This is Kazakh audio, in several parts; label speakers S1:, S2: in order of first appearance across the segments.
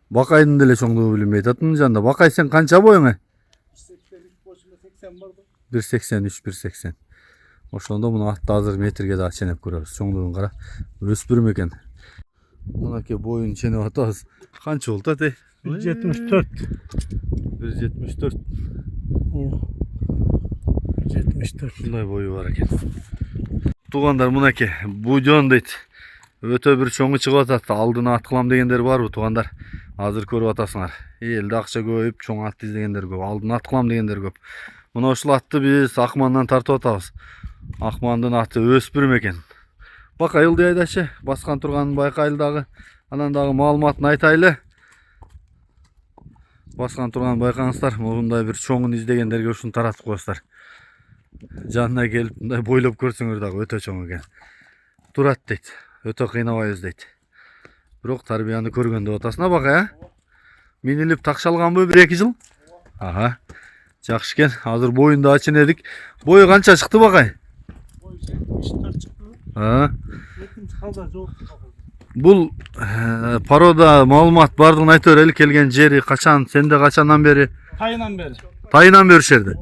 S1: Бакайдын деле чоңдугу билинбей ататын жанда. Бакай сен канча боюң? 183 180. Ошондо муну атты азыр метрге да ченеп көрөбүз. Чоңдугун кара. Өспүрүм экен. Мынакей боюн ченеп атабыз. Канча болду ате?
S2: 174.
S1: 174.
S2: 174.
S1: Шундай бою бар экен. Туугандар, мынакей будyon дейт. Өтө бир чоңу чыгып атат. Алдына ат кылам дегендер барбы туугандар? Азыр көрүп атасыңар. Элде акча көбөйүп, чоң ат издегендер көп. Алдына ат кылам дегендер көп. Мына ушул атты биз Акмандан тартып атабыз. Акмандын аты өспүрүм экен. Бакайылды айдачы, баскан турганын байкайлы дагы. Анан дагы маалыматын айтайлы. Баскан турганын байкаңыздар. Мындай бир чоңун издегендерге ушуну таратып коесуздар. Жанына келип мындай бойлоп көрсөңөр дагы өтө чоң экен. Турат дейт. Өтө кыйнабайбыз дейт. Бирок тарбияны көргөндө атасына Бакай, а? Минилип такшалганбы 1-2 жыл? Ага. Жакшы экен. Азыр боюн да ченедик. Бою канча чыкты Бакай?
S2: Бой 74 чыкты. Қалда жоқ.
S1: Бул порода маалымат бардыгын айтып берели, келген жери качан, сенде качандан бери?
S2: Тайынан бери.
S1: Тайынан бери жерде.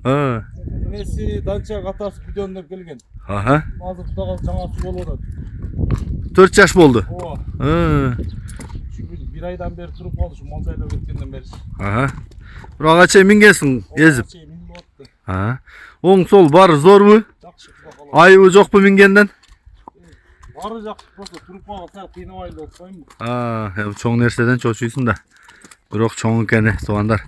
S2: Энеси данча катасы будyon деп келген.
S1: Ага.
S2: Азыр кудага жаңасы болуп атат.
S1: 4 жаш болду.
S2: Bir aydan beri turup kaldı şu Montayla gittiğinden beri.
S1: Ага. Бирок ача мингенсиң эзип.
S2: Ага.
S1: Оң сол бары зорбу? Айыбы жокпу мингенден?
S2: Бары жакшы болсо туруп калган сал кыйнабайлы болуп койму?
S1: Чоң нерседен чочуйсуң да. Бирок чоң экени туугандар.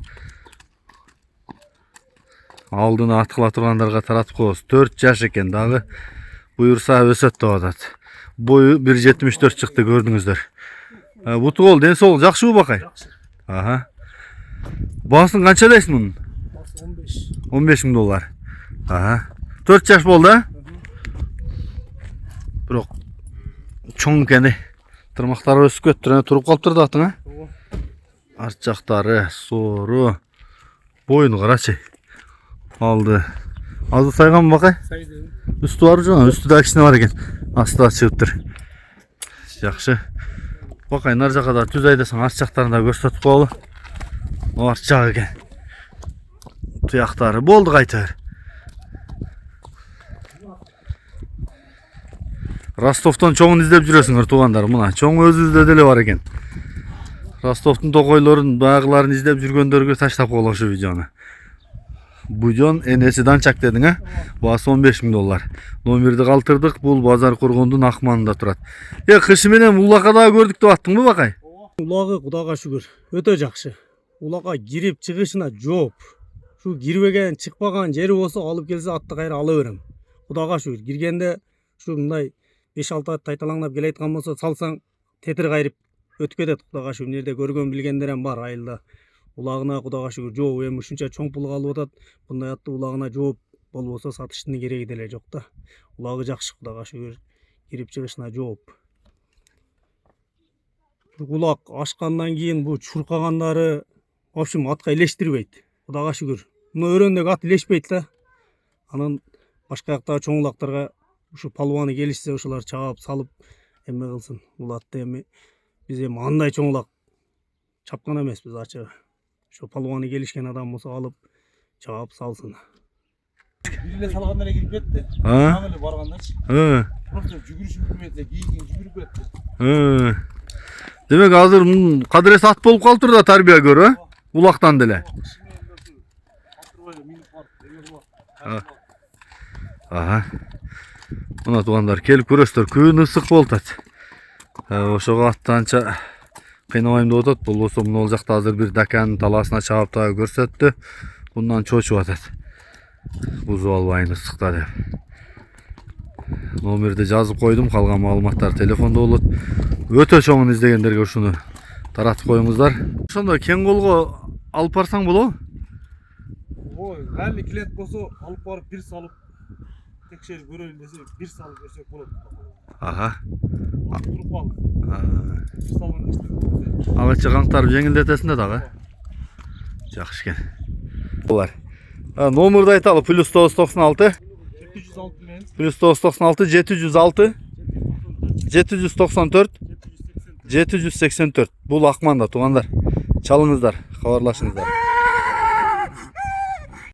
S1: Алдына ат кыла тургандарга таратып коебуз. 4 жаш экен дагы. Буюрса өсөт деп атат. Бою 1.74 чыкты, көрдүңүздөр. Буту кол, ден соолук жакшыбы Бакай?
S2: Жакшы.
S1: Ага. Баасын канча дейсиң мунун?
S2: Басы 15.
S1: 15 000 доллар. Ага. 4 жаш болду, а? Бирок чоң экени. Тырмактары өсүп кетти, туруп калыптыр да атың, а? Арт жактары соору. Боюну карачы. Алды. Азыр сайганбы Бакай?
S2: Сайды.
S1: Üstü var canım, üstü de kişine var eken. Asla çıkıptır. Yaxşı. Bakayın arca kadar düz aydasan artçaklarını da gösterip koyalı. O artçak eken. Tuyakları boldu kaytır. Rostov'tan çoğun izlep жүрөсүңөр тугандар. Мына çoğun өзү izledeli var eken. Rostov'tun tokoyların, bayakların izlep жүргөндөргө таштап коелу şu videonu. Budyon enesi dançak dedin, ha? Bası 15 000 dollar. Номерди калтырдык. Бул базар коргондун Акманында турат. Кышы менен улакка дагы көрдүк деп аттыңбы Бакай?
S2: Улагы кудага шүгүр өтө жакшы. Улакка кирип чыгышына жооп. Şu кирбеген, чыкпаган жери болсо алып келсе атты кайра ала берем. Кудага шүгүр. Киргенде şu мындай 5-6 ат тайталаңдап келе айткан болсо салсаң тетир кайрып өтүп кетет. Кудага şu нерде көргөн билгендер hem бар айылда. Улагына кудага шүгүр жооп, эми ушунча чоң пул калып атат. Мындай атты улагына жооп болбосо сатыштын кереги деле жок да. Улагы жакшы, кудага шүгүр. Кирип чыгышына жооп. Улак ашкандан кийин бу чуркагандары, в общем, атка илештирбейт. Кудага шүгүр. Мына өрөөндөгү ат илешпейт да. Анан башка жактагы чоң улактарга ушу палубаны келишсе ушулар чаап салып эме кылсын. Бул атты эми биз эми андай чоң улак чапкан эмеспиз ачыгы. Şu palvаны gelişken adam olsa alıp çağıp salsın. Biriyle salganlara girip etti. Öyle bargandaç. Profesör жүгүрүшүн bilmedi. Giyin жүгүрүп etti.
S1: Demek hazır kadres at bolup kaltır da tarbiya gör, ha? Ulaktan dele. Aha. Muna tuğanlar kelip көрөсүздөр, күн ысык болуп атат. Ошого аттанча кыйнабайм деп атат. Бул болсо мына жакта азыр бир даканын талаасына чаап дагы көрсөттү. Bundan чочуп атат. Бузуп албайын ысыкта деп. Номерди жазып койдум, калган маалыматтар телефондо болот. Өтө чоңун издегендерге ушуну таратып коюңуздар. Ошондо кең колго алып барсаң болобу?
S2: Ой, gali клиент болсо алып барып бир салып текшерип көрөлүн десе бир салып көрсөк болот.
S1: Ага.
S2: Туруп кал. Бир салган эчтеке.
S1: Агачы каңтарып жеңилдетесиң да дагы. Жакшы экен. Булар. Номерди айталы +996 706 706 794 784. Бул Акманда туугандар. Çalыңыздар, хабарлашыңыздар.